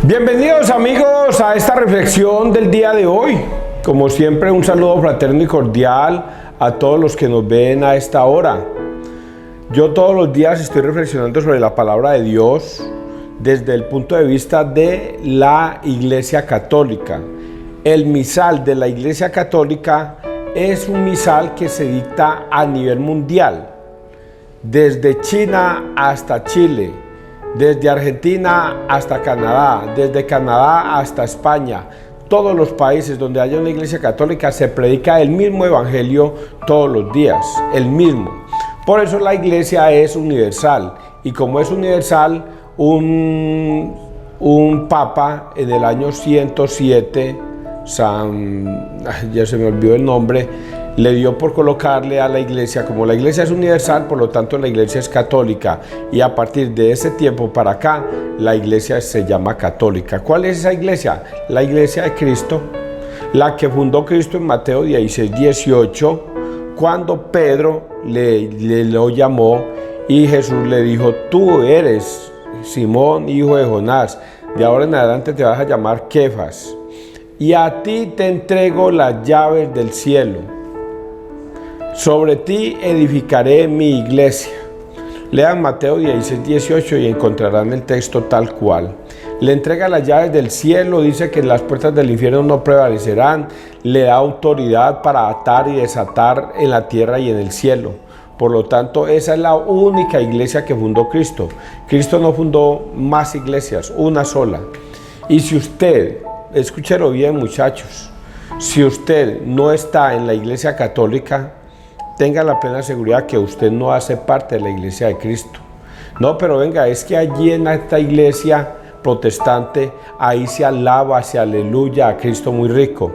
Bienvenidos amigos a esta reflexión del día de hoy. Como siempre, un saludo fraterno y cordial a todos los que nos ven a esta hora. Yo todos los días estoy reflexionando sobre la palabra de Dios desde el punto de vista de la Iglesia Católica. El misal de la Iglesia Católica es un misal que se dicta a nivel mundial, desde China hasta Chile, desde Argentina hasta Canadá, desde Canadá hasta España. Todos los países donde haya una iglesia católica se predica el mismo evangelio todos los días, el mismo. Por eso la iglesia es universal, y como es universal, un papa en el año 107, ya se me olvidó el nombre, le dio por colocarle a la iglesia, como la iglesia es universal, por lo tanto la iglesia es católica, y a partir de ese tiempo para acá, la iglesia se llama católica. ¿Cuál es esa iglesia? La iglesia de Cristo, la que fundó Cristo en Mateo 16:18, cuando Pedro lo llamó y Jesús le dijo: tú eres Simón, hijo de Jonás, de ahora en adelante te vas a llamar Kefas, y a ti te entrego las llaves del cielo. Sobre ti edificaré mi iglesia. Lean Mateo 16:18 y encontrarán el texto tal cual. Le entrega las llaves del cielo, dice que las puertas del infierno no prevalecerán, le da autoridad para atar y desatar en la tierra y en el cielo. Por lo tanto, esa es la única iglesia que fundó Cristo. Cristo no fundó más iglesias, una sola. Y si usted, escúchelo bien muchachos, si usted no está en la iglesia católica, tenga la plena seguridad que usted no hace parte de la iglesia de Cristo. No, pero venga, es que allí en esta iglesia protestante, ahí se alaba, se aleluya a Cristo muy rico,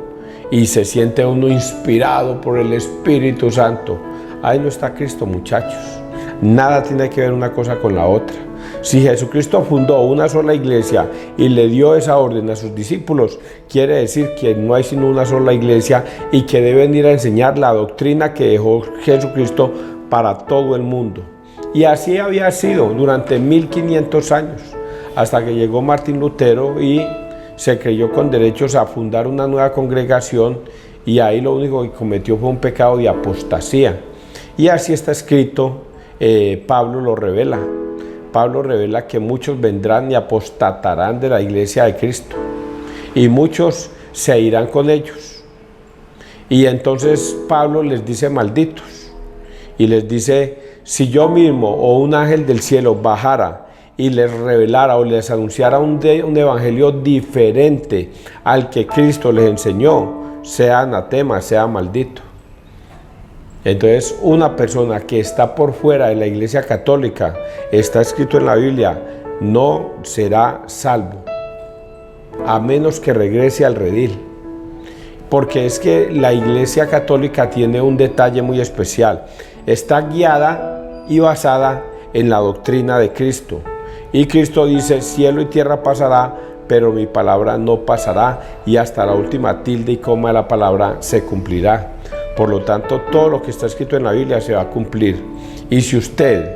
y se siente uno inspirado por el Espíritu Santo. Ahí no está Cristo, muchachos. Nada tiene que ver una cosa con la otra. Si Jesucristo fundó una sola iglesia y le dio esa orden a sus discípulos, quiere decir que no hay sino una sola iglesia y que deben ir a enseñar la doctrina que dejó Jesucristo para todo el mundo. Y así había sido durante 1500 años, hasta que llegó Martín Lutero y se creyó con derechos a fundar una nueva congregación, y ahí lo único que cometió fue un pecado de apostasía. Y así está escrito, Pablo lo revela. Pablo revela que muchos vendrán y apostatarán de la iglesia de Cristo, y muchos se irán con ellos. Y entonces Pablo les dice malditos, y les dice: si yo mismo o un ángel del cielo bajara y les revelara o les anunciara un evangelio diferente al que Cristo les enseñó, sea anatema, sea maldito. Entonces, una persona que está por fuera de la iglesia católica, está escrito en la Biblia, no será salvo, a menos que regrese al redil. Porque es que la iglesia católica tiene un detalle muy especial. Está guiada y basada en la doctrina de Cristo. Y Cristo dice: cielo y tierra pasará, pero mi palabra no pasará, y hasta la última tilde y coma de la palabra se cumplirá. Por lo tanto, todo lo que está escrito en la Biblia se va a cumplir. Y si usted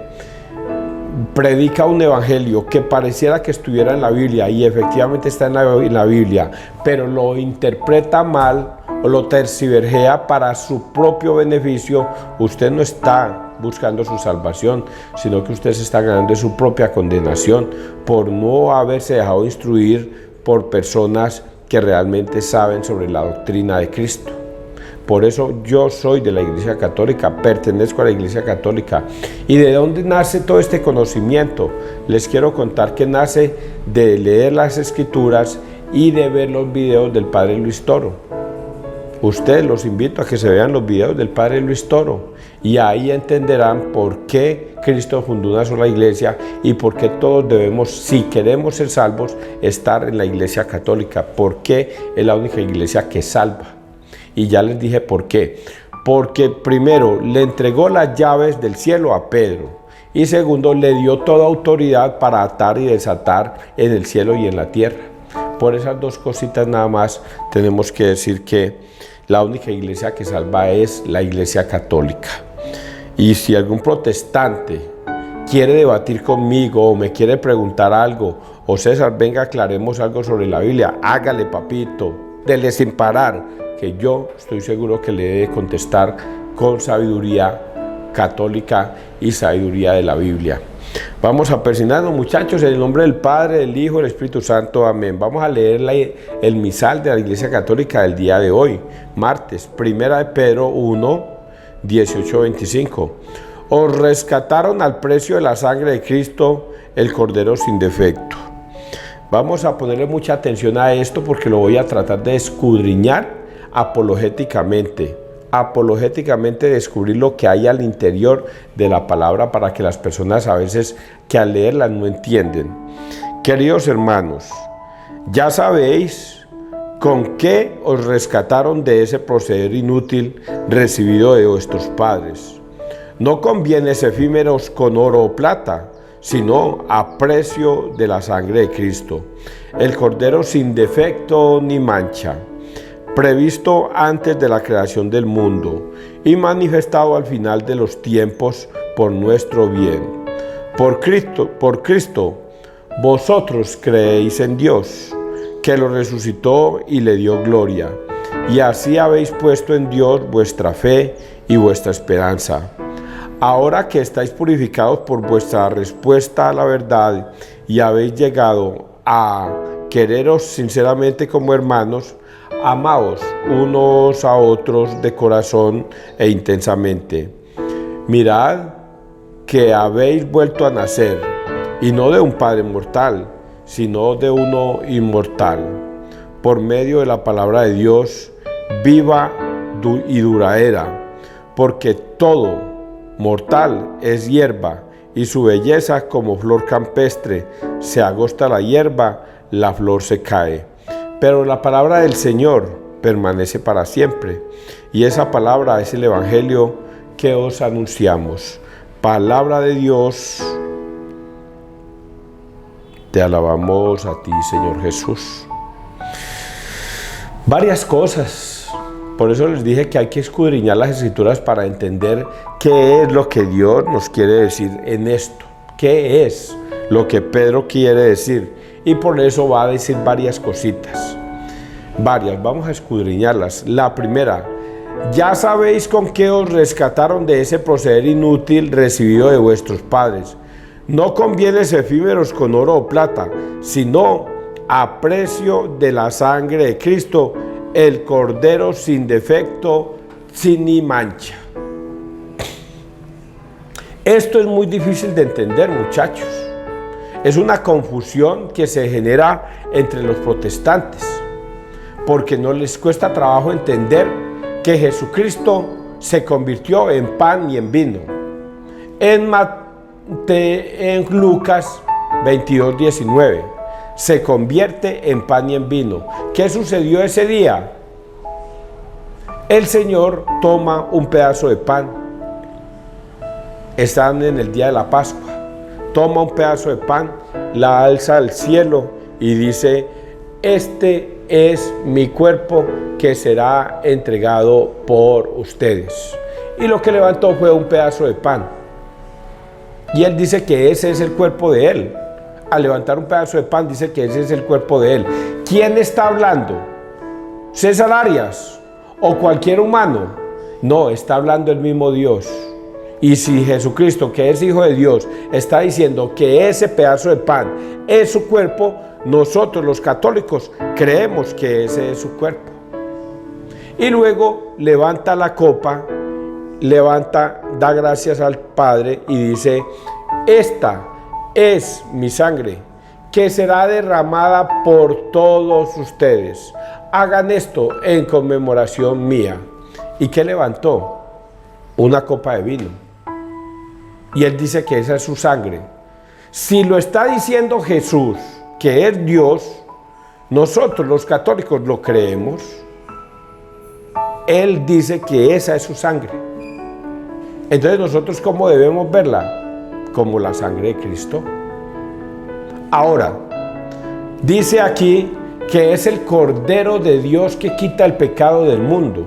predica un evangelio que pareciera que estuviera en la Biblia, y efectivamente está en la Biblia, pero lo interpreta mal o lo tergiversea para su propio beneficio, usted no está buscando su salvación, sino que usted se está ganando su propia condenación por no haberse dejado instruir por personas que realmente saben sobre la doctrina de Cristo. Por eso yo soy de la Iglesia Católica, pertenezco a la Iglesia Católica. ¿Y de dónde nace todo este conocimiento? Les quiero contar que nace de leer las Escrituras y de ver los videos del Padre Luis Toro. Ustedes, los invito a que se vean los videos del Padre Luis Toro, y ahí entenderán por qué Cristo fundó una sola iglesia y por qué todos debemos, si queremos ser salvos, estar en la Iglesia Católica, porque es la única iglesia que salva. Y ya les dije por qué. Porque primero le entregó las llaves del cielo a Pedro, y segundo le dio toda autoridad para atar y desatar en el cielo y en la tierra. Por esas dos cositas nada más tenemos que decir que la única iglesia que salva es la Iglesia Católica. Y si algún protestante quiere debatir conmigo o me quiere preguntar algo O César, venga, aclaremos algo sobre la Biblia. Hágale, papito, dele sin parar, que yo estoy seguro que le debe contestar con sabiduría católica y sabiduría de la Biblia. Vamos a persignarnos, muchachos, en el nombre del Padre, del Hijo y del Espíritu Santo. Amén. Vamos a leer el misal de la Iglesia Católica del día de hoy, martes, 1 de Pedro 1, 18-25. Os rescataron al precio de la sangre de Cristo, el Cordero sin defecto. Vamos a ponerle mucha atención a esto porque lo voy a tratar de escudriñar apologéticamente descubrir lo que hay al interior de la palabra para que las personas a veces que al leerla no entienden. Queridos hermanos, ya sabéis con qué os rescataron de ese proceder inútil recibido de vuestros padres. No con bienes efímeros con oro o plata, sino a precio de la sangre de Cristo, el Cordero sin defecto ni mancha, previsto antes de la creación del mundo y manifestado al final de los tiempos por nuestro bien. Por Cristo, vosotros creéis en Dios, que lo resucitó y le dio gloria, y así habéis puesto en Dios vuestra fe y vuestra esperanza. Ahora que estáis purificados por vuestra respuesta a la verdad y habéis llegado a quereros sinceramente como hermanos, amaos unos a otros de corazón e intensamente. Mirad que habéis vuelto a nacer, y no de un Padre mortal, sino de uno inmortal, por medio de la palabra de Dios, viva y duradera, porque todo mortal es hierba, y su belleza como flor campestre. Se agosta la hierba, la flor se cae. Pero la palabra del Señor permanece para siempre. Y esa palabra es el Evangelio que os anunciamos. Palabra de Dios. Te alabamos a ti, Señor Jesús. Varias cosas. Por eso les dije que hay que escudriñar las Escrituras para entender qué es lo que Dios nos quiere decir en esto. ¿Qué es lo que Pedro quiere decir? Y por eso va a decir varias cositas. Vamos a escudriñarlas. La primera, ya sabéis con qué os rescataron de ese proceder inútil recibido de vuestros padres. No con bienes efímeros con oro o plata, sino a precio de la sangre de Cristo, el Cordero sin defecto, sin ni mancha. Esto es muy difícil de entender, muchachos. Es una confusión que se genera entre los protestantes, porque no les cuesta trabajo entender que Jesucristo se convirtió en pan y en vino. En Lucas 22:19, se convierte en pan y en vino. ¿Qué sucedió ese día? El Señor toma un pedazo de pan. Están en el día de la Pascua. Toma un pedazo de pan, la alza al cielo y dice: este es mi cuerpo que será entregado por ustedes. Y lo que levantó fue un pedazo de pan. Y él dice que ese es el cuerpo de él. Al levantar un pedazo de pan dice que ese es el cuerpo de él. ¿Quién está hablando? ¿César Arias o cualquier humano? No, está hablando el mismo Dios. Y si Jesucristo, que es Hijo de Dios, está diciendo que ese pedazo de pan es su cuerpo, nosotros los católicos creemos que ese es su cuerpo. Y luego levanta la copa, da gracias al Padre y dice: esta es mi sangre, que será derramada por todos ustedes. Hagan esto en conmemoración mía. ¿Y qué levantó? Una copa de vino. Y él dice que esa es su sangre. Si lo está diciendo Jesús, que es Dios, nosotros los católicos lo creemos. Él dice que esa es su sangre. Entonces nosotros, ¿cómo debemos verla? Como la sangre de Cristo. Ahora, dice aquí que es el Cordero de Dios que quita el pecado del mundo.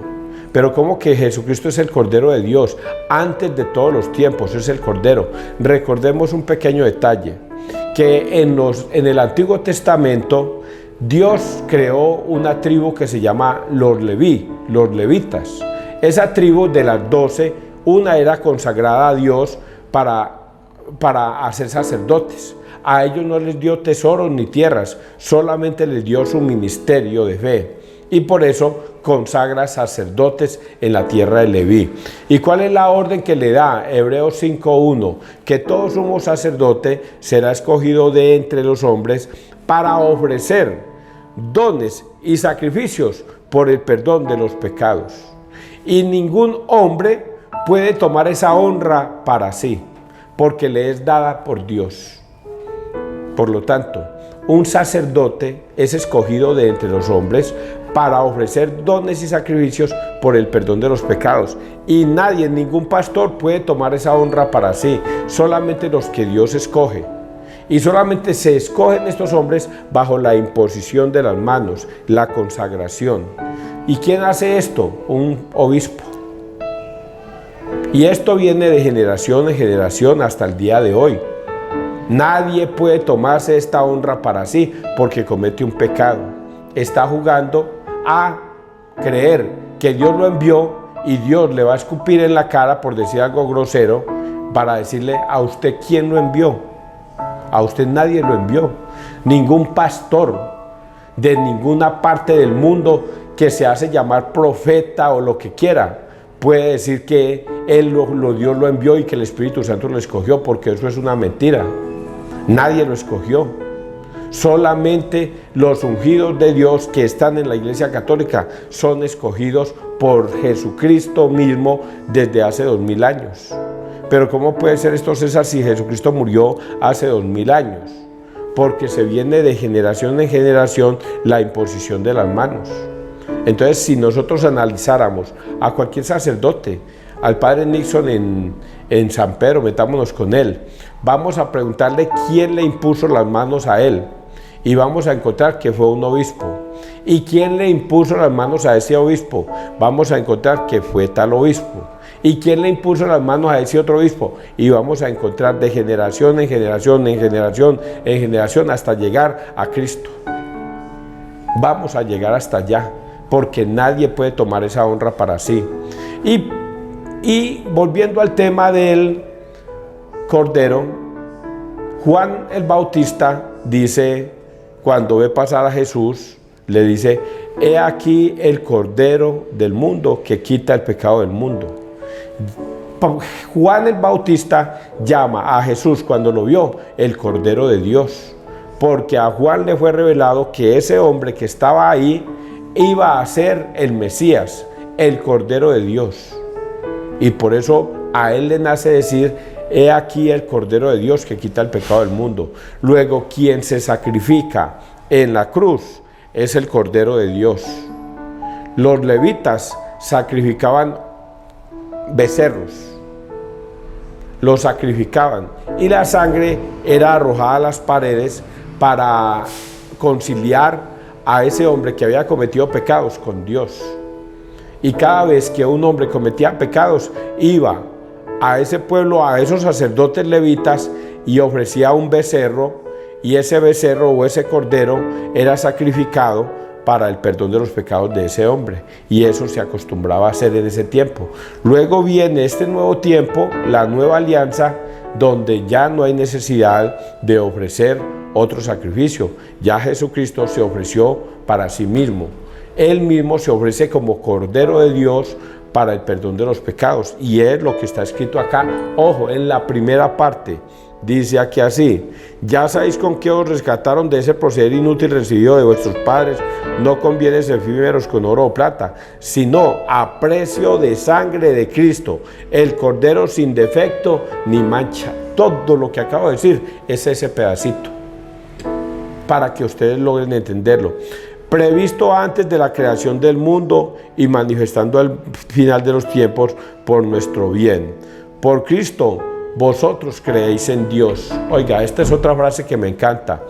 Pero ¿cómo que Jesucristo es el Cordero de Dios? Antes de todos los tiempos es el Cordero. Recordemos un pequeño detalle, que en el Antiguo Testamento Dios creó una tribu que se llama los levitas. Esa tribu de las 12, una era consagrada a Dios para hacer sacerdotes. A ellos no les dio tesoros ni tierras, solamente les dio su ministerio de fe. Y por eso consagra sacerdotes en la tierra de Leví. ¿Y cuál es la orden que le da? Hebreos 5:1, que todo sumo sacerdote será escogido de entre los hombres para ofrecer dones y sacrificios por el perdón de los pecados. Y ningún hombre puede tomar esa honra para sí, porque le es dada por Dios. Por lo tanto, un sacerdote es escogido de entre los hombres para ofrecer dones y sacrificios por el perdón de los pecados. Y nadie, ningún pastor puede tomar esa honra para sí, solamente los que Dios escoge. Y solamente se escogen estos hombres bajo la imposición de las manos, la consagración. ¿Y quién hace esto? Un obispo. Y esto viene de generación en generación hasta el día de hoy. Nadie puede tomarse esta honra para sí porque comete un pecado. Está jugando a creer que Dios lo envió y Dios le va a escupir en la cara por decir algo grosero para decirle a usted quién lo envió. A usted nadie lo envió. Ningún pastor de ninguna parte del mundo que se hace llamar profeta o lo que quiera puede decir que Dios lo envió y que el Espíritu Santo lo escogió, porque eso es una mentira. Nadie lo escogió. Solamente los ungidos de Dios que están en la Iglesia Católica son escogidos por Jesucristo mismo desde hace 2000 años. Pero ¿cómo puede ser esto, César, si Jesucristo murió hace 2000 años? Porque se viene de generación en generación la imposición de las manos. Entonces, si nosotros analizáramos a cualquier sacerdote, al padre Nixon en San Pedro, metámonos con él, vamos a preguntarle quién le impuso las manos a él, y vamos a encontrar que fue un obispo. ¿Y quién le impuso las manos a ese obispo? Vamos a encontrar que fue tal obispo. ¿Y quién le impuso las manos a ese otro obispo? Y vamos a encontrar de generación en generación, en generación, en generación, hasta llegar a Cristo. Vamos a llegar hasta allá, porque nadie puede tomar esa honra para sí. Y volviendo al tema del Cordero, Juan el Bautista dice, cuando ve pasar a Jesús, le dice: he aquí el Cordero del mundo que quita el pecado del mundo. Juan el Bautista llama a Jesús, cuando lo vio, el Cordero de Dios, porque a Juan le fue revelado que ese hombre que estaba ahí iba a ser el Mesías, el Cordero de Dios. Y por eso a él le nace decir: he aquí el Cordero de Dios que quita el pecado del mundo. Luego, quien se sacrifica en la cruz es el Cordero de Dios. Los levitas sacrificaban becerros, los sacrificaban, y la sangre era arrojada a las paredes para conciliar a ese hombre que había cometido pecados con Dios. Y cada vez que un hombre cometía pecados, iba a ese pueblo, a esos sacerdotes levitas, y ofrecía un becerro, y ese becerro o ese cordero era sacrificado para el perdón de los pecados de ese hombre, y eso se acostumbraba a hacer en ese tiempo. Luego viene este nuevo tiempo, la nueva alianza, donde ya no hay necesidad de ofrecer otro sacrificio. Ya Jesucristo se ofreció para sí mismo. Él mismo se ofrece como Cordero de Dios para el perdón de los pecados, y es lo que está escrito acá. Ojo, en la primera parte dice aquí así: ya sabéis con qué os rescataron de ese proceder inútil recibido de vuestros padres. No conviene ser efímeros con oro o plata, sino a precio de sangre de Cristo, el Cordero sin defecto ni mancha. Todo lo que acabo de decir es ese pedacito, para que ustedes logren entenderlo. Previsto antes de la creación del mundo y manifestando al final de los tiempos por nuestro bien. Por Cristo vosotros creéis en Dios. Oiga, esta es otra frase que me encanta.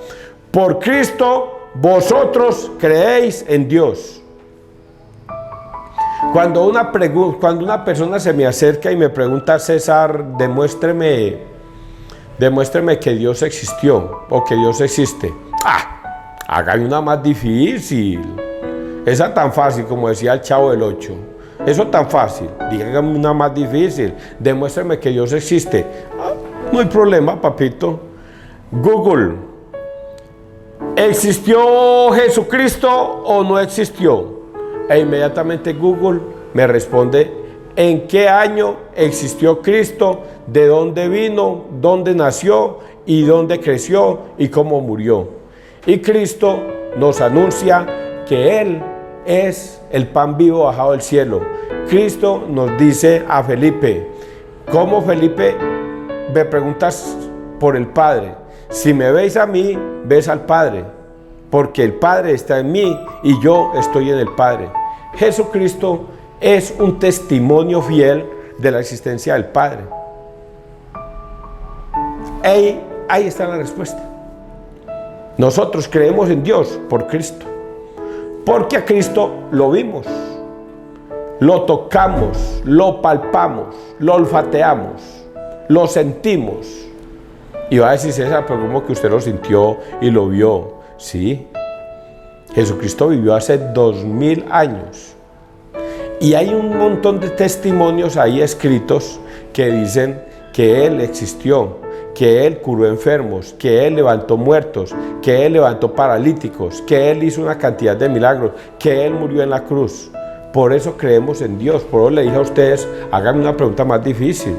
Por Cristo vosotros creéis en Dios. Cuando una persona se me acerca y me pregunta: César, demuéstreme Demuéstreme que Dios existió o que Dios existe. Hágame una más difícil. Esa tan fácil como decía el Chavo del 8. Eso tan fácil. Dígame una más difícil. Demuéstreme que Dios existe. No hay problema, papito. Google. ¿Existió Jesucristo o no existió? E inmediatamente Google me responde en qué año existió Cristo, de dónde vino, dónde nació y dónde creció y cómo murió. Y Cristo nos anuncia que Él es el pan vivo bajado del cielo. Cristo nos dice a Felipe, ¿cómo, Felipe? Me preguntas por el Padre. Si me veis a mí, ves al Padre, porque el Padre está en mí y yo estoy en el Padre. Jesucristo es un testimonio fiel de la existencia del Padre. Ahí está la respuesta. Nosotros creemos en Dios por Cristo, porque a Cristo lo vimos, lo tocamos, lo palpamos, lo olfateamos, lo sentimos. Y va a decir, César, pero ¿cómo que usted lo sintió y lo vio? Sí, Jesucristo vivió hace 2000 años. Y hay un montón de testimonios ahí escritos que dicen que Él existió, que Él curó enfermos, que Él levantó muertos, que Él levantó paralíticos, que Él hizo una cantidad de milagros, que Él murió en la cruz. Por eso creemos en Dios. Por eso le dije a ustedes, háganme una pregunta más difícil,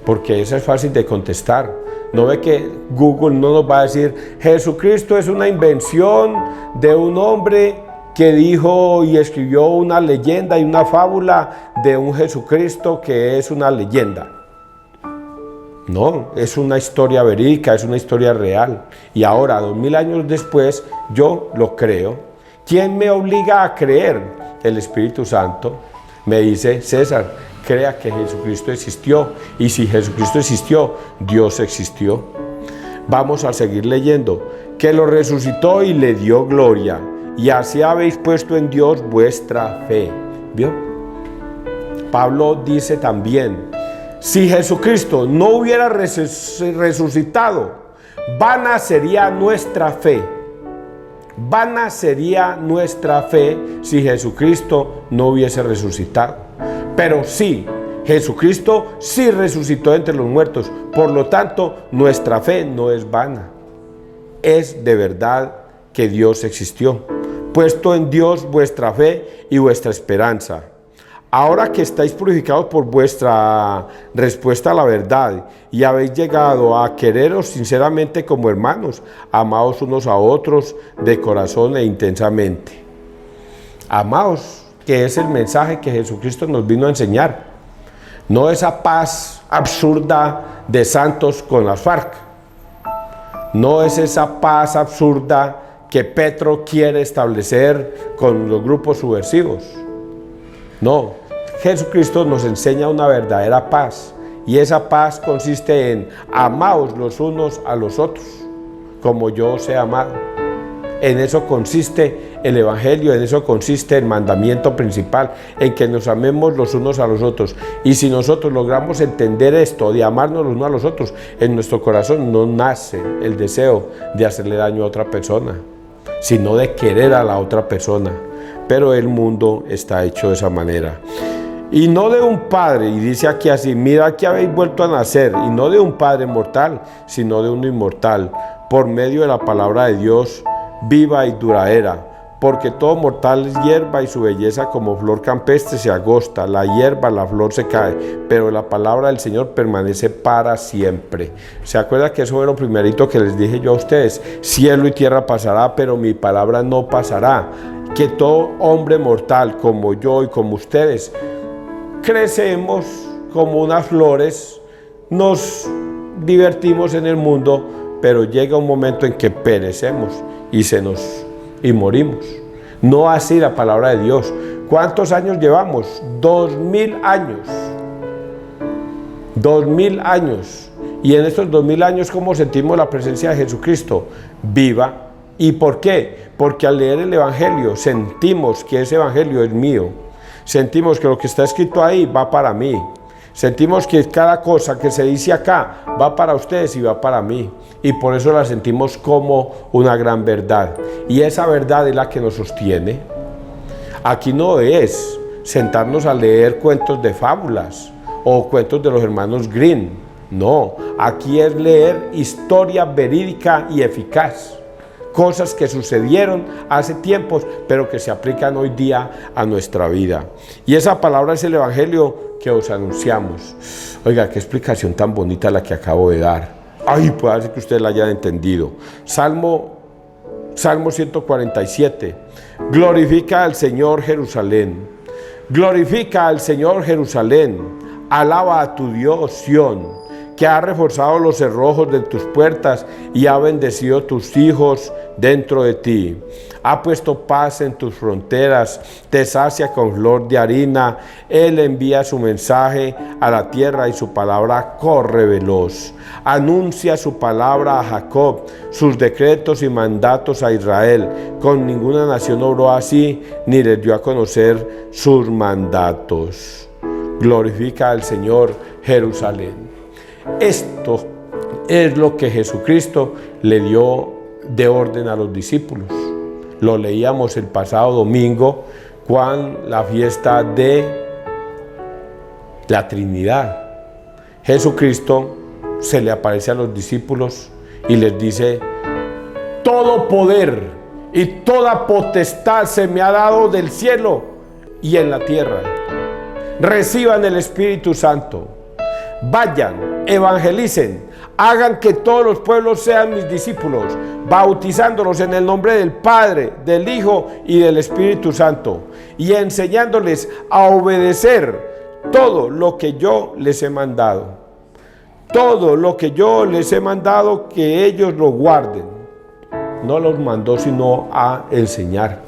porque esa es fácil de contestar. ¿No ve que Google no nos va a decir, Jesucristo es una invención de un hombre que dijo y escribió una leyenda y una fábula de un Jesucristo que es una leyenda? No, es una historia verídica, es una historia real. Y ahora, 2000 años después, yo lo creo. ¿Quién me obliga a creer? El Espíritu Santo. Me dice, César, crea que Jesucristo existió. Y si Jesucristo existió, Dios existió. Vamos a seguir leyendo. Que lo resucitó y le dio gloria. Y así habéis puesto en Dios vuestra fe. ¿Vio? Pablo dice también, si Jesucristo no hubiera resucitado, vana sería nuestra fe. Vana sería nuestra fe si Jesucristo no hubiese resucitado. Pero sí, Jesucristo sí resucitó entre los muertos. Por lo tanto, nuestra fe no es vana. Es de verdad que Dios existió. Puesto en Dios vuestra fe y vuestra esperanza. Ahora que estáis purificados por vuestra respuesta a la verdad y habéis llegado a quereros sinceramente como hermanos, amaos unos a otros de corazón e intensamente. Amaos, que es el mensaje que Jesucristo nos vino a enseñar. No esa paz absurda de santos con las FARC. No es esa paz absurda que Petro quiere establecer con los grupos subversivos. No, Jesucristo nos enseña una verdadera paz, y esa paz consiste en amaos los unos a los otros, como yo os he amado. En eso consiste el Evangelio, en eso consiste el mandamiento principal, en que nos amemos los unos a los otros. Y si nosotros logramos entender esto, de amarnos los unos a los otros, en nuestro corazón no nace el deseo de hacerle daño a otra persona, sino de querer a la otra persona. Pero el mundo está hecho de esa manera. Y no de un padre, y dice aquí así, mira que habéis vuelto a nacer, y no de un padre mortal, sino de uno inmortal, por medio de la palabra de Dios, viva y duradera. Porque todo mortal es hierba y su belleza como flor campestre se agosta, la hierba, la flor se cae, pero la palabra del Señor permanece para siempre. ¿Se acuerda que eso fue lo primerito que les dije yo a ustedes? Cielo y tierra pasará, pero mi palabra no pasará. Que todo hombre mortal como yo y como ustedes crecemos como unas flores, nos divertimos en el mundo, pero llega un momento en que perecemos y morimos. No así la palabra de Dios. ¿Cuántos años llevamos? 2000 años. 2000 años. Y en estos 2000 años, ¿cómo sentimos la presencia de Jesucristo? Viva. ¿Y por qué? Porque al leer el Evangelio sentimos que ese Evangelio es mío. Sentimos que lo que está escrito ahí va para mí. Sentimos que cada cosa que se dice acá va para ustedes y va para mí. Y por eso la sentimos como una gran verdad. Y esa verdad es la que nos sostiene. Aquí no es sentarnos a leer cuentos de fábulas o cuentos de los hermanos Grimm. No, aquí es leer historia verídica y eficaz. Cosas que sucedieron hace tiempos, pero que se aplican hoy día a nuestra vida. Y esa palabra es el Evangelio que os anunciamos. Oiga, qué explicación tan bonita la que acabo de dar. Ay, puede ser que ustedes la hayan entendido. Salmo 147. Glorifica al Señor Jerusalén. Glorifica al Señor Jerusalén. Alaba a tu Dios, Sión, que ha reforzado los cerrojos de tus puertas y ha bendecido tus hijos dentro de ti. Ha puesto paz en tus fronteras, te sacia con flor de harina. Él envía su mensaje a la tierra y su palabra corre veloz. Anuncia su palabra a Jacob, sus decretos y mandatos a Israel. Con ninguna nación obró así, ni les dio a conocer sus mandatos. Glorifica al Señor, Jerusalén. Esto es lo que Jesucristo le dio de orden a los discípulos. Lo leíamos el pasado domingo, la fiesta de la Trinidad. Jesucristo se le aparece a los discípulos y les dice: todo poder y toda potestad se me ha dado del cielo y en la tierra. Reciban el Espíritu Santo. Vayan, evangelicen, hagan que todos los pueblos sean mis discípulos, bautizándolos en el nombre del Padre, del Hijo y del Espíritu Santo, y enseñándoles a obedecer todo lo que yo les he mandado. Todo lo que yo les he mandado, que ellos lo guarden. No los mandó sino a enseñar.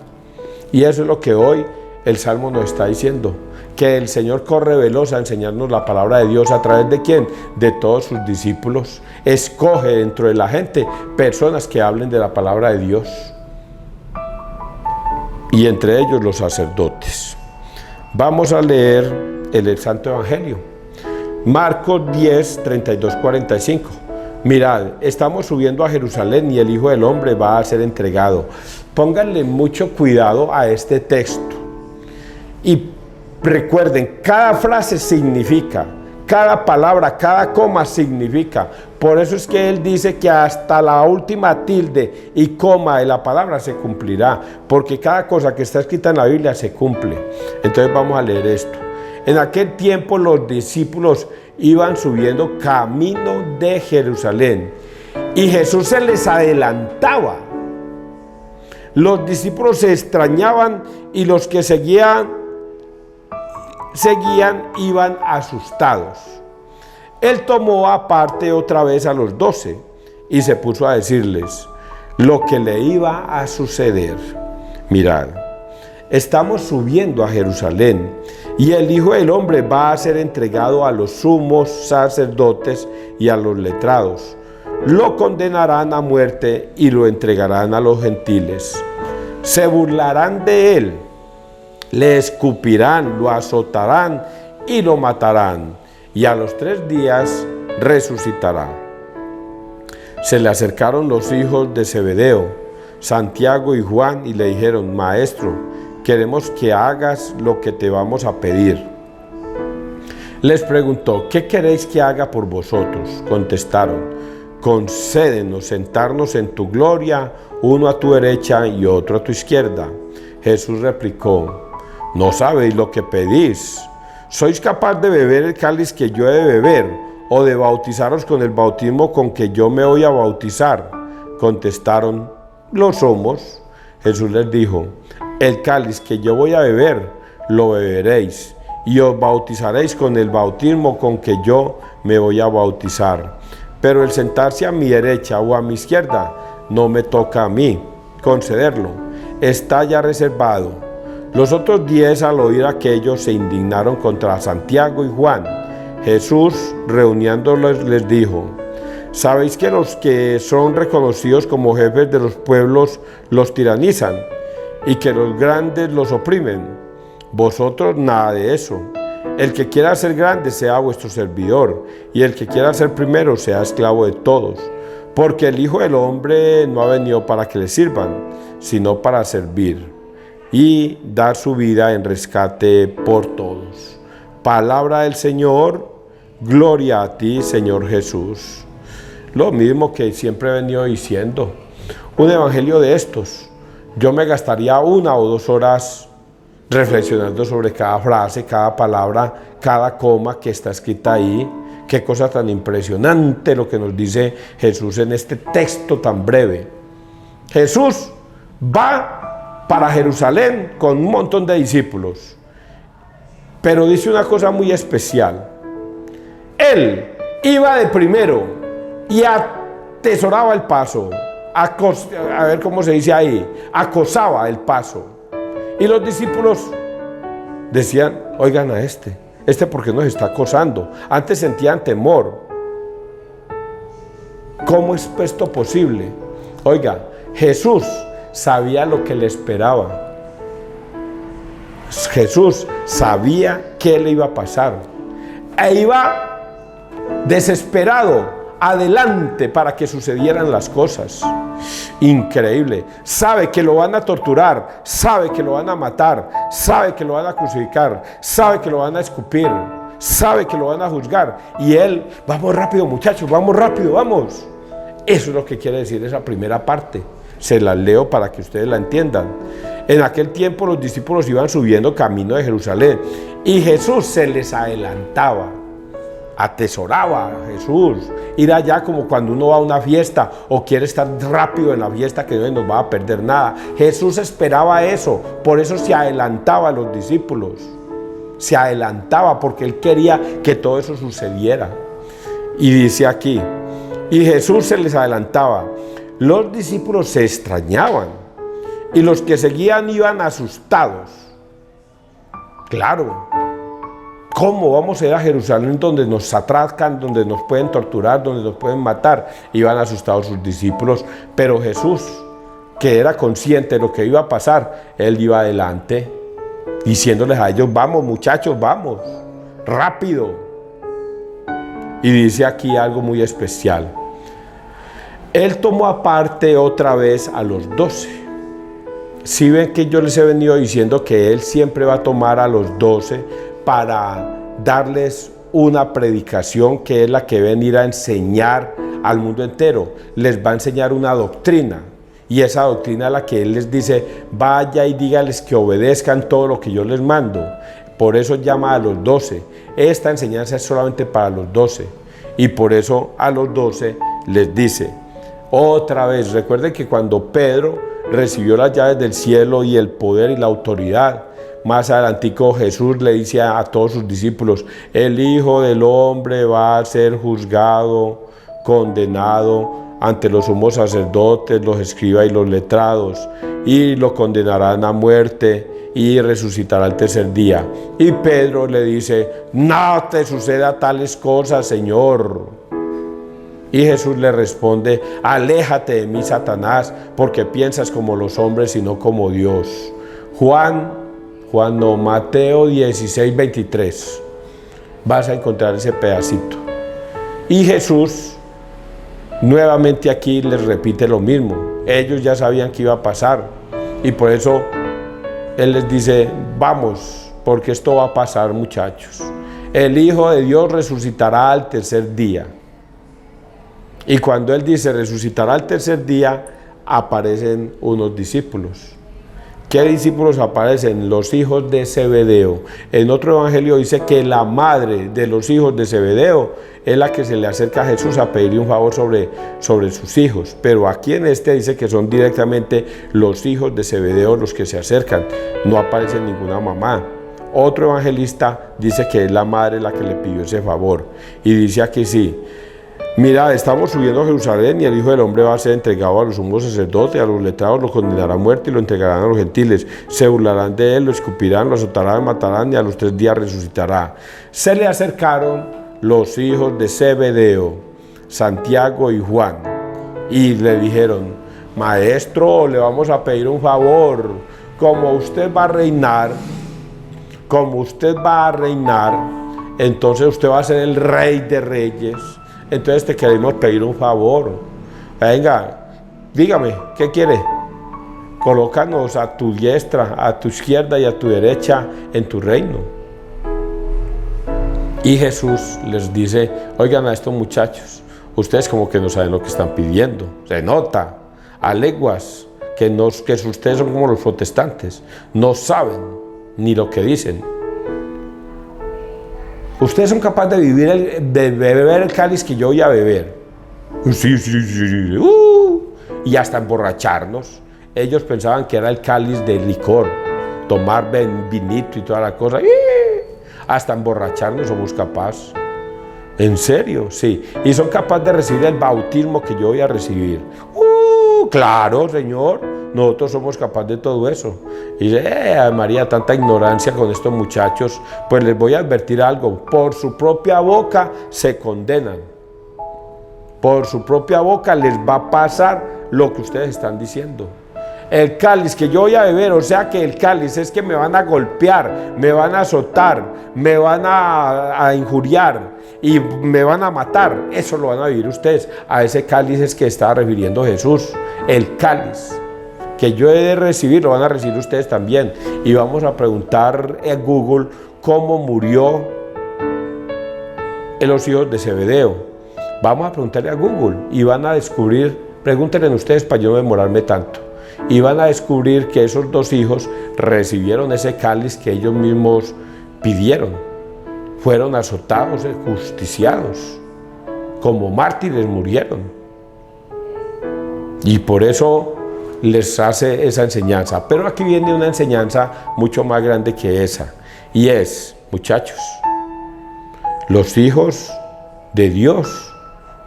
Y eso es lo que hoy el Salmo nos está diciendo. Que el Señor corre veloz a enseñarnos la palabra de Dios. ¿A través de quién? De todos sus discípulos. Escoge dentro de la gente personas que hablen de la palabra de Dios. Y entre ellos los sacerdotes. Vamos a leer el Santo Evangelio. Marcos 10, 32, 45. Mirad, estamos subiendo a Jerusalén y el Hijo del Hombre va a ser entregado. Pónganle mucho cuidado a este texto. Y recuerden, cada frase significa, cada palabra, cada coma significa. Por eso es que él dice que hasta la última tilde y coma de la palabra se cumplirá, porque cada cosa que está escrita en la Biblia se cumple. Entonces vamos a leer esto. En aquel tiempo los discípulos iban subiendo camino de Jerusalén y Jesús se les adelantaba. Los discípulos se extrañaban y los que seguían iban asustados. Él tomó aparte otra vez a los 12 y se puso a decirles lo que le iba a suceder. Mirad, estamos subiendo a Jerusalén y el Hijo del Hombre va a ser entregado a los sumos sacerdotes y a los letrados. Lo condenarán a muerte y lo entregarán a los gentiles. Se burlarán de él. Le escupirán, lo azotarán y lo matarán, y a los 3 días resucitará. Se le acercaron los hijos de Zebedeo, Santiago y Juan, y le dijeron: Maestro, queremos que hagas lo que te vamos a pedir. Les preguntó: ¿qué queréis que haga por vosotros? Contestaron: concédenos sentarnos en tu gloria, uno a tu derecha y otro a tu izquierda. Jesús replicó: ¿no sabéis lo que pedís? ¿Sois capaz de beber el cáliz que yo he de beber, o de bautizaros con el bautismo con que yo me voy a bautizar? Contestaron: lo somos. Jesús les dijo: el cáliz que yo voy a beber, lo beberéis, y os bautizaréis con el bautismo con que yo me voy a bautizar. Pero el sentarse a mi derecha o a mi izquierda, no me toca a mí concederlo, está ya reservado. Los otros 10, al oír aquello, se indignaron contra Santiago y Juan. Jesús, reuniéndolos, les dijo: ¿sabéis que los que son reconocidos como jefes de los pueblos los tiranizan y que los grandes los oprimen? Vosotros nada de eso. El que quiera ser grande sea vuestro servidor, y el que quiera ser primero sea esclavo de todos. Porque el Hijo del Hombre no ha venido para que le sirvan, sino para servir y dar su vida en rescate por todos. Palabra del Señor, gloria a ti, Señor Jesús. Lo mismo que siempre he venido diciendo, un evangelio de estos, yo me gastaría 1 o 2 horas reflexionando sobre cada frase, cada palabra, cada coma que está escrita ahí. Qué cosa tan impresionante lo que nos dice Jesús en este texto tan breve. Jesús va para Jerusalén con un montón de discípulos, pero dice una cosa muy especial. Él iba de primero y atesoraba el paso, a ver cómo se dice ahí, acosaba el paso. Y los discípulos decían, oigan a este ¿por qué nos está acosando? Antes sentían temor. ¿Cómo es esto posible? Oiga, Jesús sabía lo que le esperaba. Jesús sabía qué le iba a pasar. E iba desesperado adelante para que sucedieran las cosas. Increíble. Sabe que lo van a torturar, sabe que lo van a matar, sabe que lo van a crucificar, sabe que lo van a escupir, sabe que lo van a juzgar. Y él, vamos rápido muchachos, vamos rápido, vamos. Eso es lo que quiere decir esa primera parte. Se la leo para que ustedes la entiendan. En aquel tiempo los discípulos iban subiendo camino de Jerusalén y Jesús se les adelantaba. Atesoraba a Jesús ir allá, como cuando uno va a una fiesta o quiere estar rápido en la fiesta, que no nos va a perder nada. Jesús esperaba eso, por eso se adelantaba a los discípulos, se adelantaba porque él quería que todo eso sucediera. Y dice aquí, y Jesús se les adelantaba. Los discípulos se extrañaban y los que seguían iban asustados. Claro, ¿cómo vamos a ir a Jerusalén donde nos atracan, donde nos pueden torturar, donde nos pueden matar? Iban asustados sus discípulos, pero Jesús, que era consciente de lo que iba a pasar, él iba adelante, diciéndoles a ellos, vamos muchachos, vamos, rápido. Y dice aquí algo muy especial. Él tomó aparte otra vez a los 12. Si ven que yo les he venido diciendo que él siempre va a tomar a los 12 para darles una predicación que es la que venir a enseñar al mundo entero. Les va a enseñar una doctrina y esa doctrina es la que él les dice, vaya y dígales que obedezcan todo lo que yo les mando. Por eso llama a los 12. Esta enseñanza es solamente para los 12 y por eso a los 12 les dice otra vez. Recuerden que cuando Pedro recibió las llaves del cielo y el poder y la autoridad, más adelantico Jesús le dice a todos sus discípulos, el Hijo del Hombre va a ser juzgado, condenado ante los sumos sacerdotes, los escribas y los letrados, y lo condenarán a muerte y resucitará al tercer día. Y Pedro le dice, no te suceda tales cosas, Señor. Y Jesús le responde, aléjate de mí, Satanás, porque piensas como los hombres y no como Dios. Mateo 16, 23. Vas a encontrar ese pedacito. Y Jesús nuevamente aquí les repite lo mismo. Ellos ya sabían que iba a pasar y por eso Él les dice, vamos, porque esto va a pasar, muchachos. El Hijo de Dios resucitará al tercer día. Y cuando Él dice resucitará al tercer día, aparecen unos discípulos. ¿Qué discípulos aparecen? Los hijos de Zebedeo. En otro evangelio dice que la madre de los hijos de Zebedeo es la que se le acerca a Jesús a pedirle un favor sobre sus hijos. Pero aquí en este dice que son directamente los hijos de Zebedeo los que se acercan. No aparece ninguna mamá. Otro evangelista dice que es la madre la que le pidió ese favor. Y dice aquí sí. Mira, estamos subiendo a Jerusalén y el Hijo del Hombre va a ser entregado a los sumos sacerdotes, a los letrados, lo condenarán a muerte y lo entregarán a los gentiles. Se burlarán de él, lo escupirán, lo azotarán, matarán y a los 3 días resucitará. Se le acercaron los hijos de Zebedeo, Santiago y Juan, y le dijeron, maestro, le vamos a pedir un favor. Como usted va a reinar, como usted va a reinar, entonces usted va a ser el rey de reyes. Entonces te queremos pedir un favor. Venga, dígame, ¿qué quiere? Colócanos a tu diestra, a tu izquierda y a tu derecha en tu reino. Y Jesús les dice, oigan a estos muchachos, ustedes como que no saben lo que están pidiendo. Se nota a leguas que ustedes son como los protestantes, no saben ni lo que dicen. Ustedes son capaces de beber el cáliz que yo voy a beber. Sí. Y hasta emborracharnos. Ellos pensaban que era el cáliz de licor, tomar vinito y toda la cosa. Hasta emborracharnos somos capaces. ¿En serio? Sí. Y son capaces de recibir el bautismo que yo voy a recibir. Claro, Señor. Nosotros somos capaces de todo eso. Y dice, María, tanta ignorancia con estos muchachos. Pues les voy a advertir algo. Por su propia boca se condenan. Por su propia boca les va a pasar lo que ustedes están diciendo. El cáliz que yo voy a beber, o sea que el cáliz es que me van a golpear, me van a azotar, me van a injuriar y me van a matar. Eso lo van a vivir ustedes. A ese cáliz es que estaba refiriendo Jesús. El cáliz que yo he de recibir, lo van a recibir ustedes también. Y vamos a preguntar en Google cómo murió los hijos de Zebedeo. Vamos a preguntarle a Google y van a descubrir, pregúntenle ustedes para yo no demorarme tanto. Y van a descubrir que esos dos hijos recibieron ese cáliz que ellos mismos pidieron. Fueron azotados, justiciados, como mártires murieron. Y por eso les hace esa enseñanza. Pero aquí viene una enseñanza mucho más grande que esa. Y es, muchachos, los hijos de Dios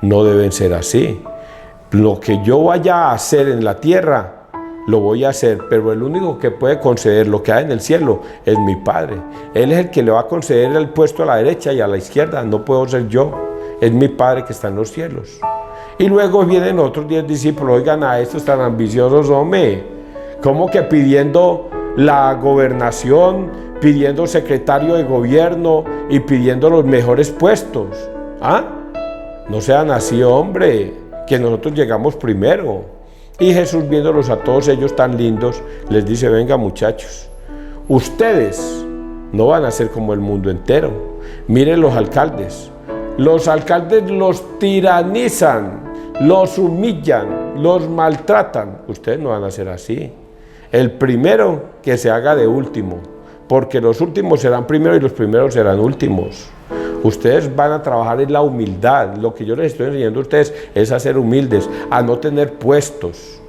no deben ser así. Lo que yo vaya a hacer en la tierra, lo voy a hacer, pero el único que puede conceder lo que hay en el cielo es mi Padre. Él es el que le va a conceder el puesto a la derecha y a la izquierda, no puedo ser yo, es mi Padre que está en los cielos. Y luego vienen otros 10 discípulos, oigan a estos tan ambiciosos, hombre, como que pidiendo la gobernación, pidiendo secretario de gobierno y pidiendo los mejores puestos. No sean así, hombre, que nosotros llegamos primero. Y Jesús, viéndolos a todos ellos tan lindos, les dice, venga muchachos, ustedes no van a ser como el mundo entero. Miren los alcaldes los tiranizan, los humillan, los maltratan. Ustedes no van a ser así. El primero que se haga de último, porque los últimos serán primeros y los primeros serán últimos. Ustedes van a trabajar en la humildad. Lo que yo les estoy enseñando a ustedes es a ser humildes, a no tener puestos,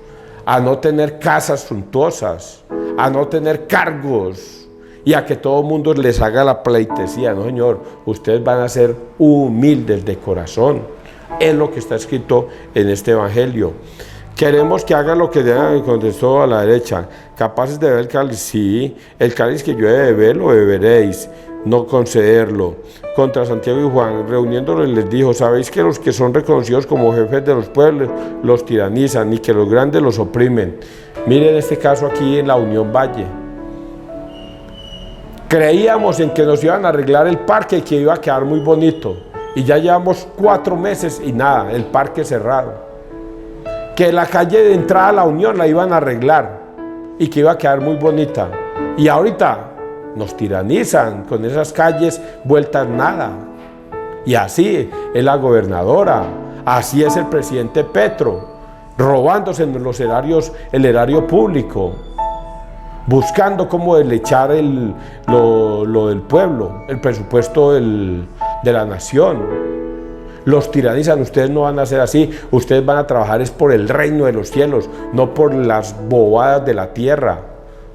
a no tener casas suntuosas, a no tener cargos y a que todo el mundo les haga la pleitesía. No, Señor, ustedes van a ser humildes de corazón. Es lo que está escrito en este evangelio. Queremos que hagan lo que digan, contestó a la derecha. ¿Capaces de beber el cáliz? Sí, el cáliz que yo he de beber lo beberéis, no concederlo. Contra Santiago y Juan, reuniéndolos, les dijo, ¿sabéis que los que son reconocidos como jefes de los pueblos los tiranizan y que los grandes los oprimen? Miren este caso aquí en la Unión Valle. Creíamos en que nos iban a arreglar el parque y que iba a quedar muy bonito. Y ya llevamos 4 meses y nada, el parque cerrado. Que la calle de entrada a la Unión la iban a arreglar y que iba a quedar muy bonita. Y ahorita nos tiranizan con esas calles vueltas nada. Y así es la gobernadora, así es el presidente Petro, robándose en los erarios, el erario público, buscando cómo deslechar lo del pueblo, el presupuesto de la nación. Los tiranizan. Ustedes no van a ser así, ustedes van a trabajar es por el reino de los cielos, no por las bobadas de la tierra.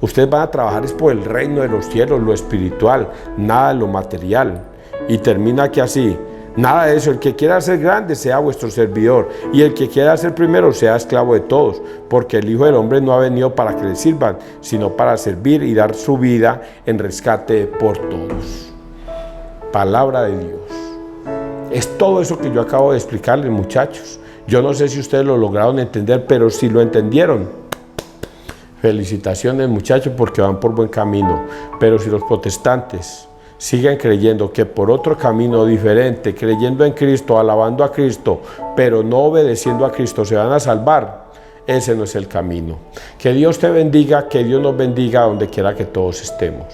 Ustedes van a trabajar es por el reino de los cielos, lo espiritual, nada de lo material. Y termina aquí así, nada de eso, el que quiera ser grande sea vuestro servidor, y el que quiera ser primero sea esclavo de todos, porque el Hijo del Hombre no ha venido para que le sirvan, sino para servir y dar su vida en rescate por todos. Palabra de Dios. Es todo eso que yo acabo de explicarles, muchachos. Yo no sé si ustedes lo lograron entender, pero si lo entendieron, Felicitaciones, muchachos, porque van por buen camino. Pero si los protestantes siguen creyendo que por otro camino diferente, creyendo en Cristo, alabando a Cristo, pero no obedeciendo a Cristo, se van a salvar, ese no es el camino. Que Dios te bendiga, que Dios nos bendiga donde quiera que todos estemos.